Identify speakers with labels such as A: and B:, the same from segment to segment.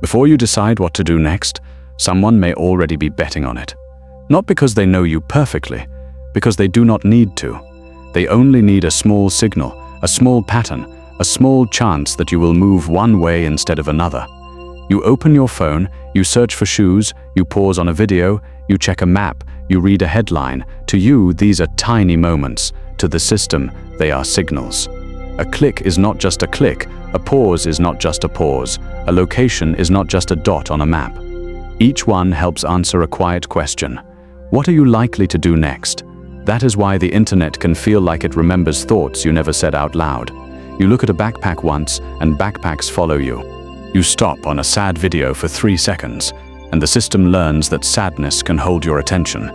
A: Before you decide what to do next, someone may already be betting on it. Not because they know you perfectly, because they do not need to. They only need a small signal, a small pattern, a small chance that you will move one way instead of another. You open your phone, you search for shoes, you pause on a video, you check a map, you read a headline. To you, these are tiny moments. To the system, they are signals. A click is not just a click, a pause is not just a pause, a location is not just a dot on a map. Each one helps answer a quiet question. What are you likely to do next? That is why the internet can feel like it remembers thoughts you never said out loud. You look at a backpack once, and backpacks follow you. You stop on a sad video for 3 seconds, and the system learns that sadness can hold your attention.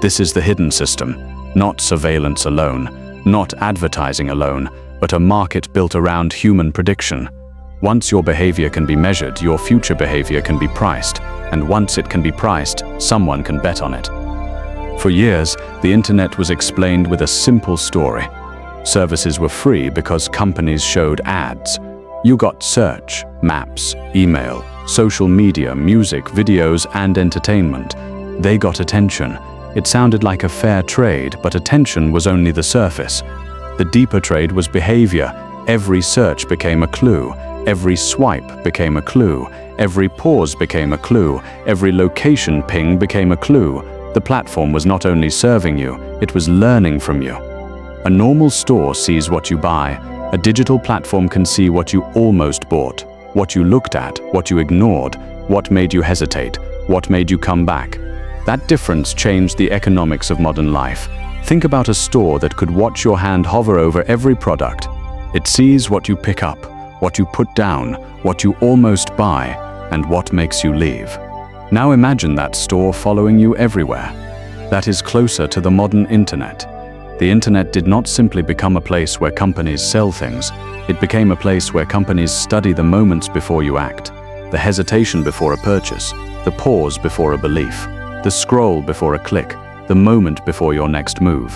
A: This is the hidden system, not surveillance alone, not advertising alone, but a market built around human prediction. Once your behavior can be measured, your future behavior can be priced, and once it can be priced, someone can bet on it. For years, the internet was explained with a simple story. Services were free because companies showed ads. You got search, maps, email, social media, music, videos, and entertainment. They got attention. It sounded like a fair trade, but attention was only the surface. The deeper trade was behavior. Every search became a clue. Every swipe became a clue. Every pause became a clue. Every location ping became a clue. The platform was not only serving you, it was learning from you. A normal store sees what you buy. A digital platform can see what you almost bought, what you looked at, what you ignored, what made you hesitate, what made you come back. That difference changed the economics of modern life. Think about a store that could watch your hand hover over every product. It sees what you pick up, what you put down, what you almost buy, and what makes you leave. Now imagine that store following you everywhere. That is closer to the modern internet. The internet did not simply become a place where companies sell things. It became a place where companies study the moments before you act, the hesitation before a purchase, the pause before a belief, the scroll before a click, the moment before your next move.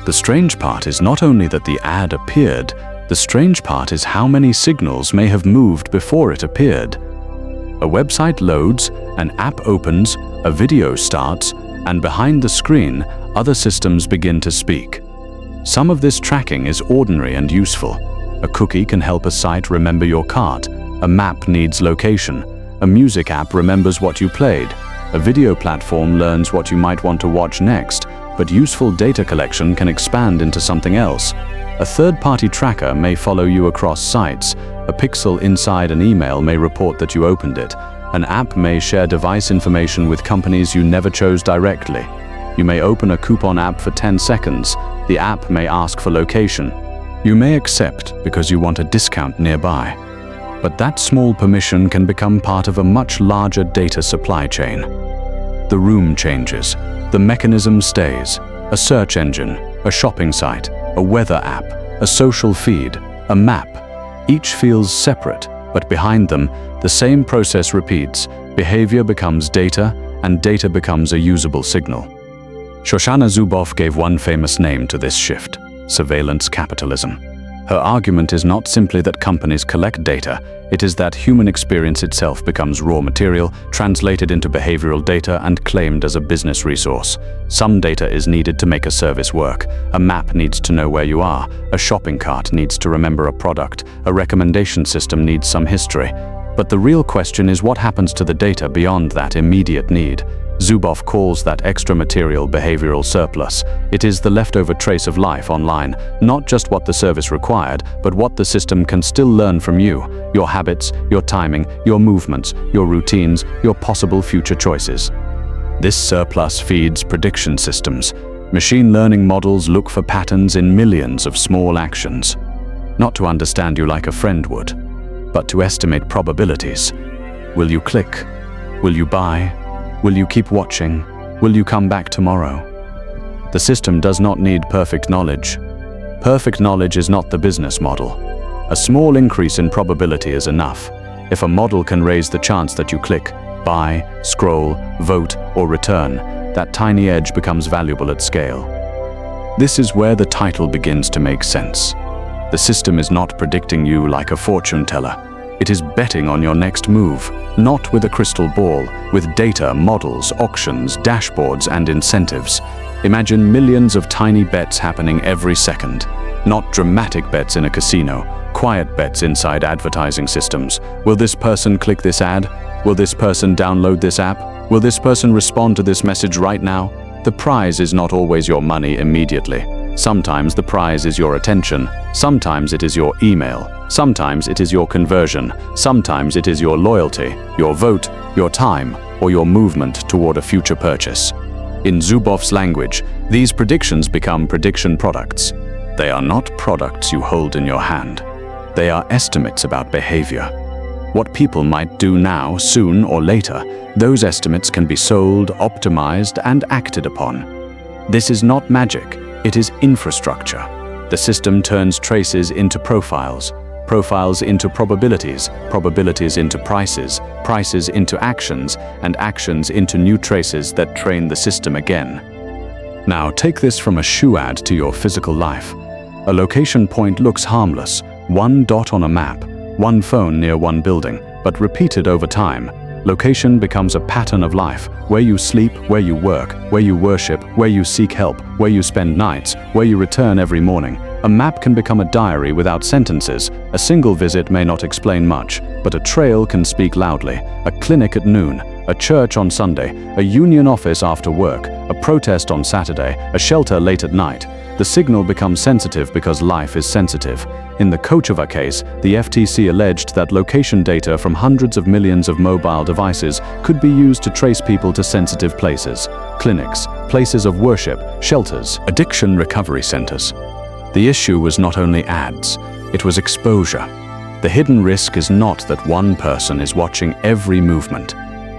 A: The strange part is not only that the ad appeared, the strange part is how many signals may have moved before it appeared. A website loads, an app opens, a video starts, and behind the screen, other systems begin to speak. Some of this tracking is ordinary and useful. A cookie can help a site remember your cart. A map needs location. A music app remembers what you played. A video platform learns what you might want to watch next, but useful data collection can expand into something else. A third-party tracker may follow you across sites. A pixel inside an email may report that you opened it. An app may share device information with companies you never chose directly. You may open a coupon app for 10 seconds. The app may ask for location. You may accept because you want a discount nearby. But that small permission can become part of a much larger data supply chain. The room changes. The mechanism stays. A search engine, a shopping site, a weather app, a social feed, a map. Each feels separate, but behind them, the same process repeats. Behavior becomes data, and data becomes a usable signal. Shoshana Zuboff gave one famous name to this shift: surveillance capitalism. Her argument is not simply that companies collect data, it is that human experience itself becomes raw material, translated into behavioral data and claimed as a business resource. Some data is needed to make a service work. A map needs to know where you are. A shopping cart needs to remember a product. A recommendation system needs some history. But the real question is what happens to the data beyond that immediate need. Zuboff calls that extra material behavioral surplus. It is the leftover trace of life online, not just what the service required, but what the system can still learn from you, your habits, your timing, your movements, your routines, your possible future choices. This surplus feeds prediction systems. Machine learning models look for patterns in millions of small actions. Not to understand you like a friend would, but to estimate probabilities. Will you click? Will you buy? Will you keep watching? Will you come back tomorrow? The system does not need perfect knowledge. Perfect knowledge is not the business model. A small increase in probability is enough. If a model can raise the chance that you click, buy, scroll, vote, or return, that tiny edge becomes valuable at scale. This is where the title begins to make sense. The system is not predicting you like a fortune teller. It is betting on your next move, not with a crystal ball, with data, models, auctions, dashboards, and incentives. Imagine millions of tiny bets happening every second. Not dramatic bets in a casino, quiet bets inside advertising systems. Will this person click this ad? Will this person download this app? Will this person respond to this message right now? The prize is not always your money immediately. Sometimes the prize is your attention. Sometimes it is your email. Sometimes it is your conversion. Sometimes it is your loyalty, your vote, your time, or your movement toward a future purchase. In Zuboff's language, these predictions become prediction products. They are not products you hold in your hand. They are estimates about behavior. What people might do now, soon, or later, those estimates can be sold, optimized, and acted upon. This is not magic. It is infrastructure. The system turns traces into profiles, profiles into probabilities, probabilities into prices, prices into actions, and actions into new traces that train the system again. Now take this from a shoe ad to your physical life. A location point looks harmless, one dot on a map, one phone near one building, but repeated over time. Location becomes a pattern of life, where you sleep, where you work, where you worship, where you seek help, where you spend nights, where you return every morning. A map can become a diary without sentences. A single visit may not explain much, but a trail can speak loudly. A clinic at noon, a church on Sunday, a union office after work, a protest on Saturday, a shelter late at night. The signal becomes sensitive because life is sensitive. In the Kochava case, the FTC alleged that location data from hundreds of millions of mobile devices could be used to trace people to sensitive places, clinics, places of worship, shelters, addiction recovery centers. The issue was not only ads, it was exposure. The hidden risk is not that one person is watching every movement.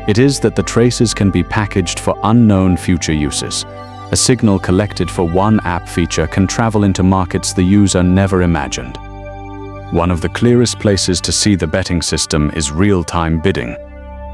A: It is that the traces can be packaged for unknown future uses. A signal collected for one app feature can travel into markets the user never imagined. One of the clearest places to see the betting system is real-time bidding.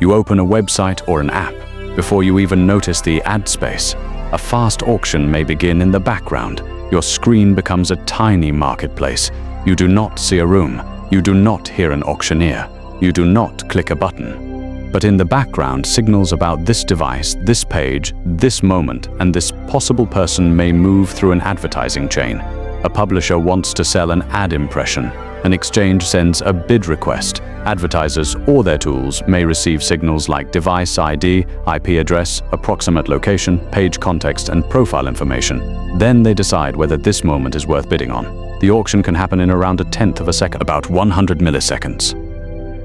A: You open a website or an app before you even notice the ad space. A fast auction may begin in the background. Your screen becomes a tiny marketplace. You do not see a room. You do not hear an auctioneer. You do not click a button. But in the background, signals about this device, this page, this moment, and this possible person may move through an advertising chain. A publisher wants to sell an ad impression. An exchange sends a bid request. Advertisers or their tools may receive signals like device ID, IP address, approximate location, page context, and profile information. Then they decide whether this moment is worth bidding on. The auction can happen in around a tenth of a second, about 100 milliseconds.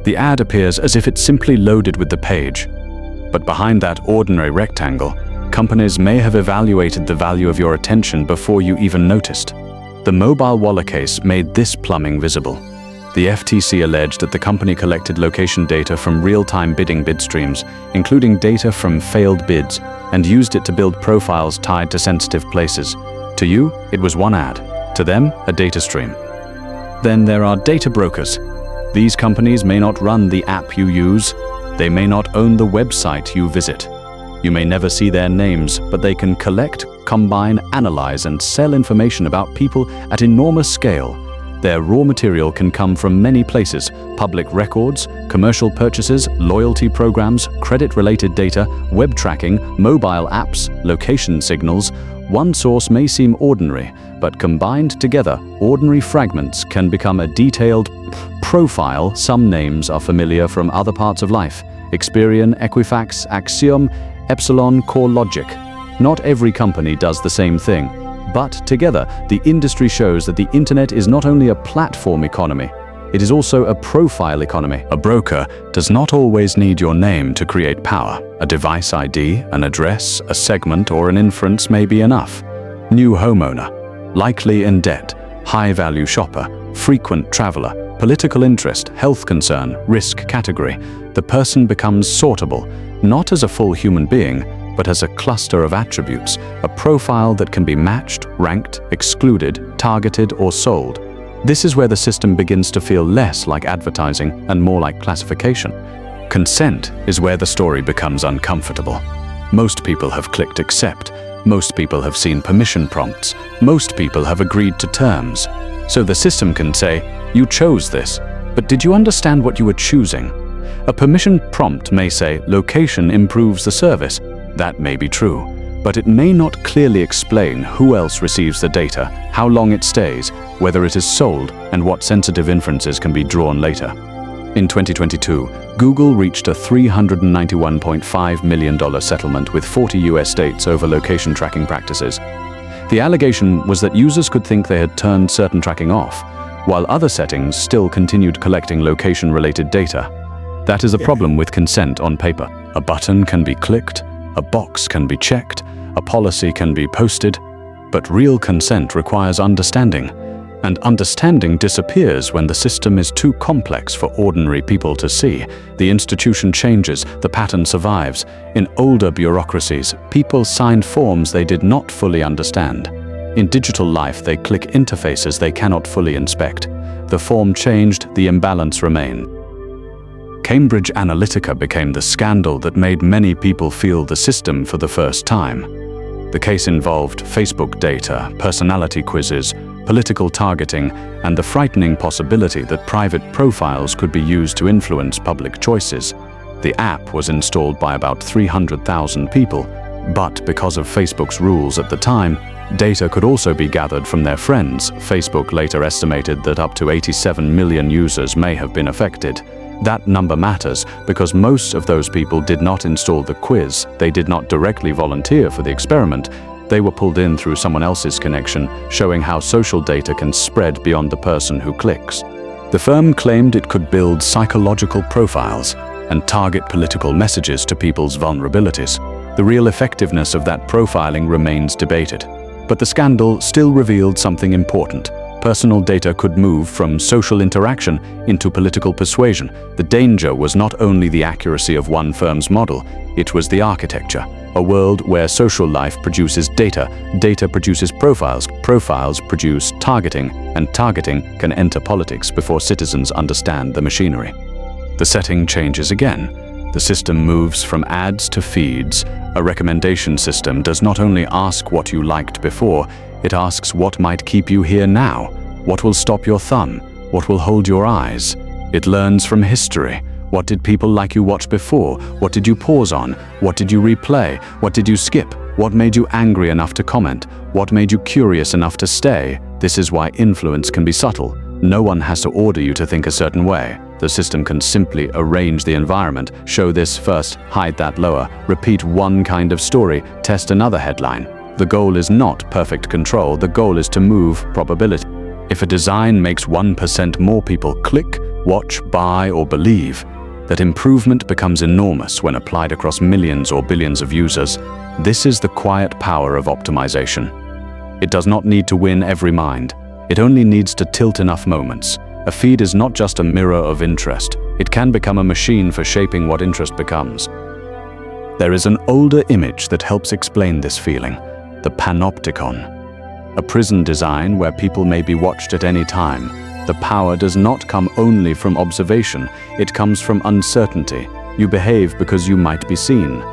A: The ad appears as if it's simply loaded with the page. But behind that ordinary rectangle, companies may have evaluated the value of your attention before you even noticed. The Mobilewalla case made this plumbing visible. The FTC alleged that the company collected location data from real-time bidding bid streams, including data from failed bids, and used it to build profiles tied to sensitive places. To you, it was one ad. To them, a data stream. Then there are data brokers. These companies may not run the app you use. They may not own the website you visit. You may never see their names, but they can collect, combine, analyze, and sell information about people at enormous scale. Their raw material can come from many places: public records, commercial purchases, loyalty programs, credit-related data, web tracking, mobile apps, location signals. One source may seem ordinary, but combined together, ordinary fragments can become a detailed profile. Some names are familiar from other parts of life: Experian, Equifax, Axiom, Epsilon, CoreLogic. Not every company does the same thing, but together, the industry shows that the internet is not only a platform economy, it is also a profile economy. A broker does not always need your name to create power. A device ID, an address, a segment, or an inference may be enough. New homeowner, likely in debt, high-value shopper, frequent traveler, political interest, health concern, risk category. The person becomes sortable, not as a full human being, but as a cluster of attributes, a profile that can be matched, ranked, excluded, targeted, or sold. This is where the system begins to feel less like advertising and more like classification. Consent is where the story becomes uncomfortable. Most people have clicked accept. Most people have seen permission prompts. Most people have agreed to terms. So the system can say, "You chose this. But did you understand what you were choosing? A permission prompt may say, "Location improves the service." That may be true, but it may not clearly explain who else receives the data, how long it stays, whether it is sold, and what sensitive inferences can be drawn later. In 2022, Google reached a $391.5 million settlement with 40 US states over location tracking practices. The allegation was that users could think they had turned certain tracking off, while other settings still continued collecting location-related data. That is a problem with consent on paper. A button can be clicked, a box can be checked, a policy can be posted, but real consent requires understanding. And understanding disappears when the system is too complex for ordinary people to see. The institution changes, the pattern survives. In older bureaucracies, people signed forms they did not fully understand. In digital life, they click interfaces they cannot fully inspect. The form changed, the imbalance remained. Cambridge Analytica became the scandal that made many people feel the system for the first time. The case involved Facebook data, personality quizzes, political targeting, and the frightening possibility that private profiles could be used to influence public choices. The app was installed by about 300,000 people, but because of Facebook's rules at the time, data could also be gathered from their friends. Facebook later estimated that up to 87 million users may have been affected. That number matters because most of those people did not install the quiz, they did not directly volunteer for the experiment. They were pulled in through someone else's connection, showing how social data can spread beyond the person who clicks. The firm claimed it could build psychological profiles and target political messages to people's vulnerabilities. The real effectiveness of that profiling remains debated. But the scandal still revealed something important. Personal data could move from social interaction into political persuasion. The danger was not only the accuracy of one firm's model, it was the architecture. A world where social life produces data, data produces profiles, profiles produce targeting, and targeting can enter politics before citizens understand the machinery. The setting changes again. The system moves from ads to feeds. A recommendation system does not only ask what you liked before, it asks what might keep you here now, what will stop your thumb, what will hold your eyes. It learns from history. What did people like you watch before? What did you pause on? What did you replay? What did you skip? What made you angry enough to comment? What made you curious enough to stay? This is why influence can be subtle. No one has to order you to think a certain way. The system can simply arrange the environment, show this first, hide that lower, repeat one kind of story, test another headline. The goal is not perfect control, the goal is to move probability. If a design makes 1% more people click, watch, buy, or believe, that improvement becomes enormous when applied across millions or billions of users. This is the quiet power of optimization. It does not need to win every mind. It only needs to tilt enough moments. A feed is not just a mirror of interest. It can become a machine for shaping what interest becomes. There is an older image that helps explain this feeling, the Panopticon. A prison design where people may be watched at any time. The power does not come only from observation, it comes from uncertainty. You behave because you might be seen.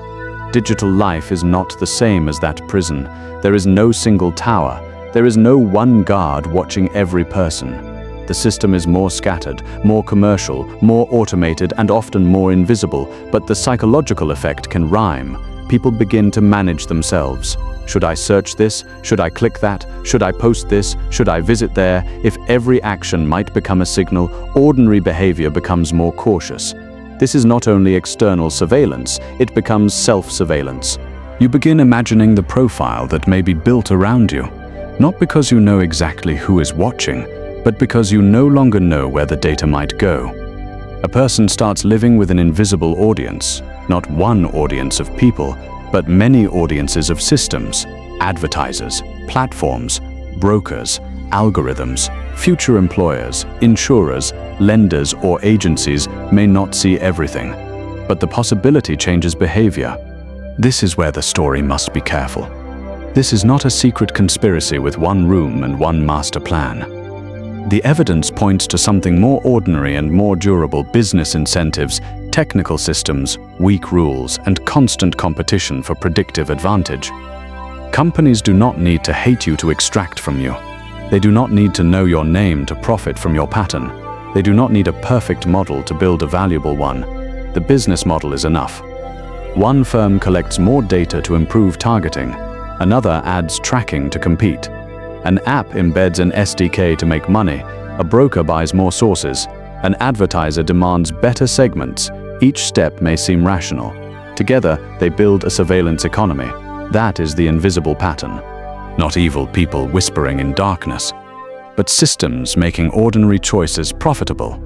A: Digital life is not the same as that prison. There is no single tower. There is no one guard watching every person. The system is more scattered, more commercial, more automated, and often more invisible, but the psychological effect can rhyme. People begin to manage themselves. Should I search this? Should I click that? Should I post this? Should I visit there? If every action might become a signal, ordinary behavior becomes more cautious. This is not only external surveillance, it becomes self-surveillance. You begin imagining the profile that may be built around you, not because you know exactly who is watching, but because you no longer know where the data might go. A person starts living with an invisible audience, not one audience of people, but many audiences of systems, advertisers, platforms, brokers, algorithms, future employers, insurers, lenders, or agencies may not see everything, but the possibility changes behavior. This is where the story must be careful. This is not a secret conspiracy with one room and one master plan. The evidence points to something more ordinary and more durable: business incentives, technical systems, weak rules, and constant competition for predictive advantage. Companies do not need to hate you to extract from you. They do not need to know your name to profit from your pattern. They do not need a perfect model to build a valuable one. The business model is enough. One firm collects more data to improve targeting. Another adds tracking to compete. An app embeds an SDK to make money. A broker buys more sources. An advertiser demands better segments. Each step may seem rational. Together, they build a surveillance economy. That is the invisible pattern. Not evil people whispering in darkness, but systems making ordinary choices profitable.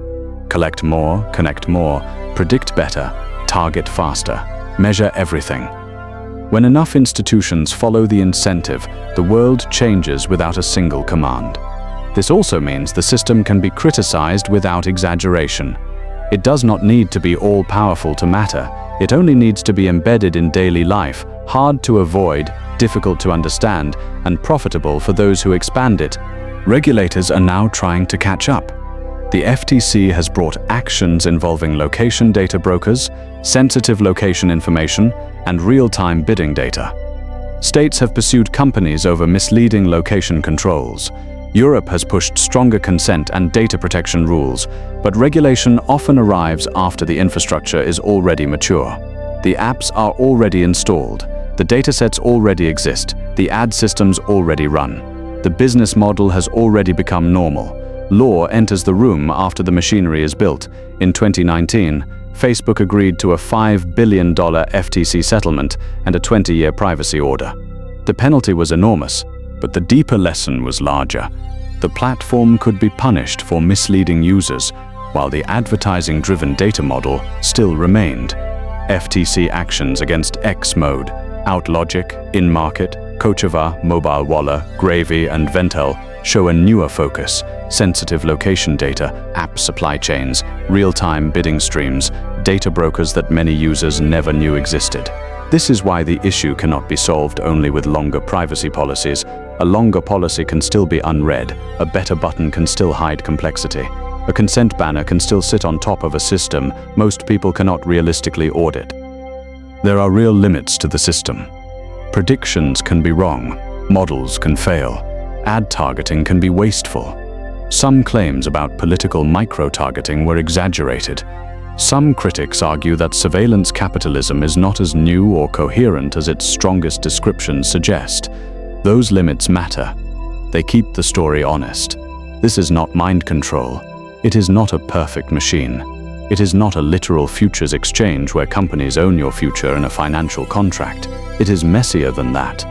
A: Collect more, connect more, predict better, target faster, measure everything. When enough institutions follow the incentive, the world changes without a single command. This also means the system can be criticized without exaggeration. It does not need to be all-powerful to matter. It only needs to be embedded in daily life, hard to avoid, difficult to understand, and profitable for those who expand it. Regulators are now trying to catch up. The FTC has brought actions involving location data brokers, sensitive location information, and real-time bidding data. States have pursued companies over misleading location controls. Europe has pushed stronger consent and data protection rules, but regulation often arrives after the infrastructure is already mature. The apps are already installed, the datasets already exist, the ad systems already run. The business model has already become normal. Law enters the room after the machinery is built. In 2019, Facebook agreed to a $5 billion FTC settlement and a 20-year privacy order. The penalty was enormous, but the deeper lesson was larger. The platform could be punished for misleading users, while the advertising-driven data model still remained. FTC actions against X-Mode, OutLogic, InMarket, Kochava, Mobilewalla, Gravy, and Ventel show a newer focus: sensitive location data, app supply chains, real-time bidding streams, data brokers that many users never knew existed. This is why the issue cannot be solved only with longer privacy policies. A longer policy can still be unread, a better button can still hide complexity. A consent banner can still sit on top of a system most people cannot realistically audit. There are real limits to the system. Predictions can be wrong, models can fail, ad targeting can be wasteful. Some claims about political micro-targeting were exaggerated. Some critics argue that surveillance capitalism is not as new or coherent as its strongest descriptions suggest. Those limits matter. They keep the story honest. This is not mind control. It is not a perfect machine. It is not a literal futures exchange where companies own your future in a financial contract. It is messier than that.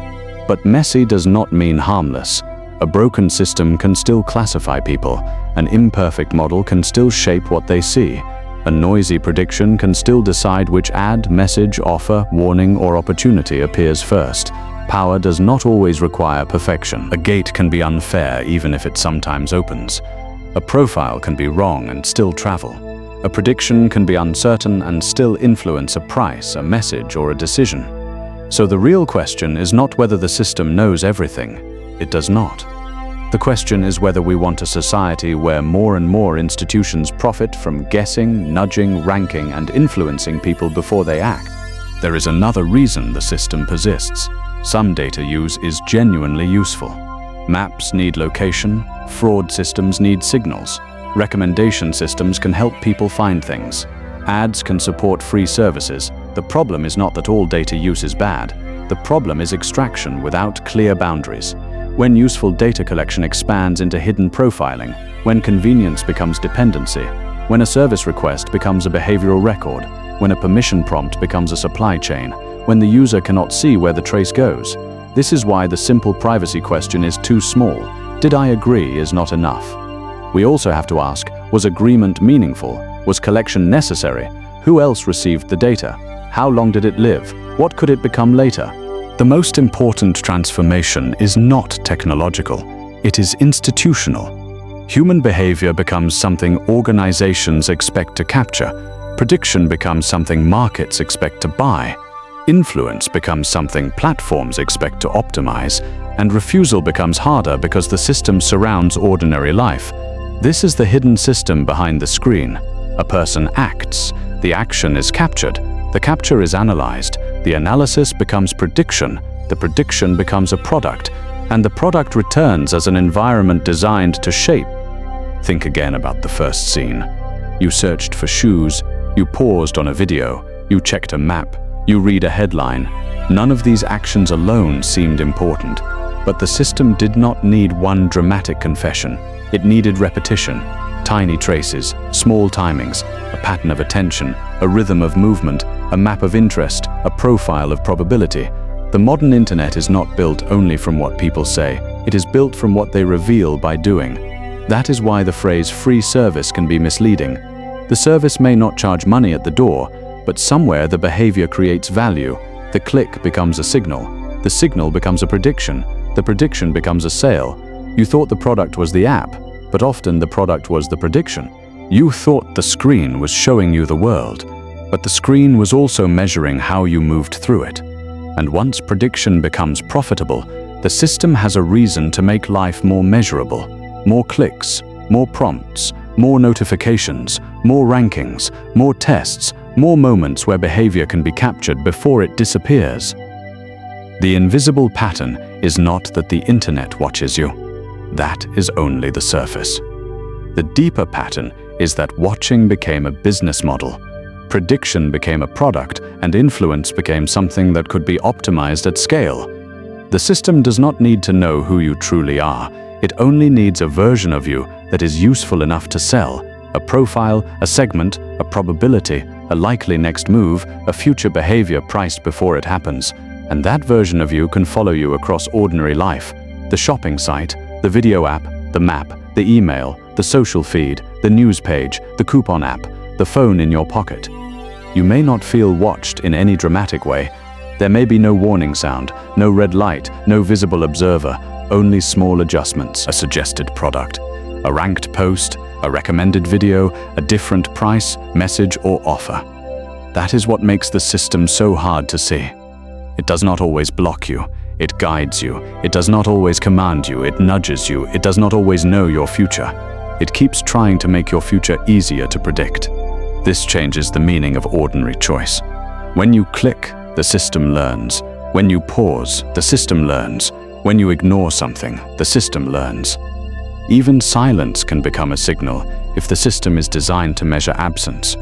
A: But messy does not mean harmless. A broken system can still classify people. An imperfect model can still shape what they see. A noisy prediction can still decide which ad, message, offer, warning, or opportunity appears first. Power does not always require perfection. A gate can be unfair even if it sometimes opens. A profile can be wrong and still travel. A prediction can be uncertain and still influence a price, a message, or a decision. So the real question is not whether the system knows everything. It does not. The question is whether we want a society where more and more institutions profit from guessing, nudging, ranking, and influencing people before they act. There is another reason the system persists. Some data use is genuinely useful. Maps need location, fraud systems need signals, recommendation systems can help people find things. Ads can support free services. The problem is not that all data use is bad. The problem is extraction without clear boundaries. When useful data collection expands into hidden profiling, when convenience becomes dependency, when a service request becomes a behavioral record, when a permission prompt becomes a supply chain, when the user cannot see where the trace goes. This is why the simple privacy question is too small. Did I agree is not enough. We also have to ask, was agreement meaningful? Was collection necessary? Who else received the data? How long did it live? What could it become later? The most important transformation is not technological, it is institutional. Human behavior becomes something organizations expect to capture. Prediction becomes something markets expect to buy. Influence becomes something platforms expect to optimize. And refusal becomes harder because the system surrounds ordinary life. This is the hidden system behind the screen. A person acts, the action is captured, the capture is analyzed, the analysis becomes prediction, the prediction becomes a product, and the product returns as an environment designed to shape Think again about the first scene. You searched for shoes, you paused on a video, you checked a map, you read a headline. None of these actions alone seemed important, but the system did not need one dramatic confession. It needed repetition, tiny traces, small timings, a pattern of attention, a rhythm of movement, a map of interest, a profile of probability. The modern internet is not built only from what people say, it is built from what they reveal by doing. That is why the phrase free service can be misleading. The service may not charge money at the door, but somewhere the behavior creates value. The click becomes a signal. The signal becomes a prediction. The prediction becomes a sale. You thought the product was the app, but often the product was the prediction. You thought the screen was showing you the world, but the screen was also measuring how you moved through it. And once prediction becomes profitable, the system has a reason to make life more measurable. More clicks, more prompts, more notifications, more rankings, more tests, more moments where behavior can be captured before it disappears. The invisible pattern is not that the internet watches you. That is only the surface. The deeper pattern is that watching became a business model, prediction became a product, and influence became something that could be optimized at scale. The system does not need to know who you truly are. It only needs a version of you that is useful enough to sell. A profile, a segment, a probability, a likely next move, a future behavior priced before it happens. And that version of you can follow you across ordinary life. The shopping site, the video app, the map, the email, the social feed, the news page, the coupon app, the phone in your pocket. You may not feel watched in any dramatic way. There may be no warning sound, no red light, no visible observer, only small adjustments, a suggested product, a ranked post, a recommended video, a different price, message, or offer. That is what makes the system so hard to see. It does not always block you, it guides you. It does not always command you, it nudges you. It does not always know your future. It keeps trying to make your future easier to predict. This changes the meaning of ordinary choice. When you click, the system learns. When you pause, the system learns. When you ignore something, the system learns. Even silence can become a signal if the system is designed to measure absence.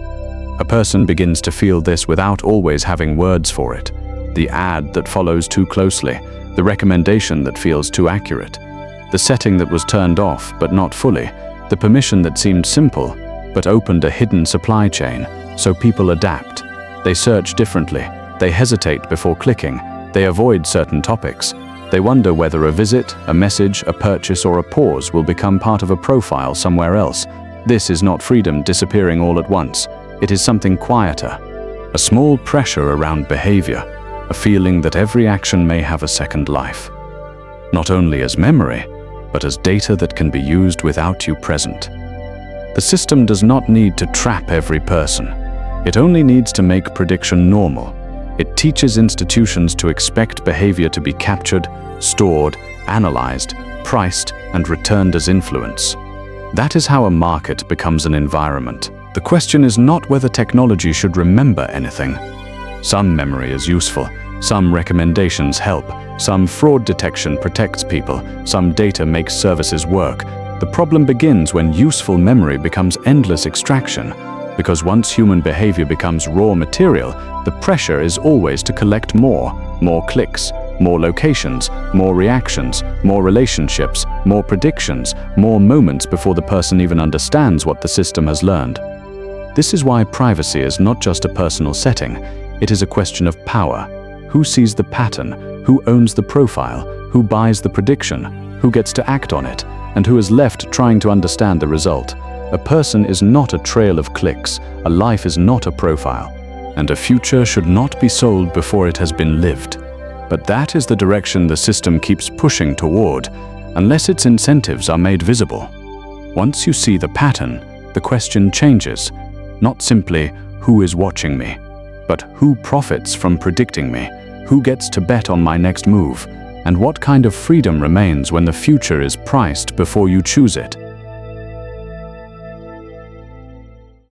A: A person begins to feel this without always having words for it. The ad that follows too closely, the recommendation that feels too accurate, the setting that was turned off but not fully, the permission that seemed simple but opened a hidden supply chain, so people adapt. They search differently, they hesitate before clicking, they avoid certain topics. They wonder whether a visit, a message, a purchase, or a pause will become part of a profile somewhere else. This is not freedom disappearing all at once. It is something quieter. A small pressure around behavior, a feeling that every action may have a second life. Not only as memory, but as data that can be used without you present. The system does not need to trap every person. It only needs to make prediction normal. It teaches institutions to expect behavior to be captured, stored, analyzed, priced, and returned as influence. That is how a market becomes an environment. The question is not whether technology should remember anything. Some memory is useful, some recommendations help, some fraud detection protects people, some data makes services work. The problem begins when useful memory becomes endless extraction. Because once human behavior becomes raw material, the pressure is always to collect more clicks, more locations, more reactions, more relationships, more predictions, more moments before the person even understands what the system has learned. This is why privacy is not just a personal setting, it is a question of power. Who sees the pattern? Who owns the profile? Who buys the prediction? Who gets to act on it? And who is left trying to understand the result? A person is not a trail of clicks, a life is not a profile, and a future should not be sold before it has been lived. But that is the direction the system keeps pushing toward, unless its incentives are made visible. Once you see the pattern, the question changes, not simply who is watching me, but who profits from predicting me, who gets to bet on my next move, and what kind of freedom remains when the future is priced before you choose it.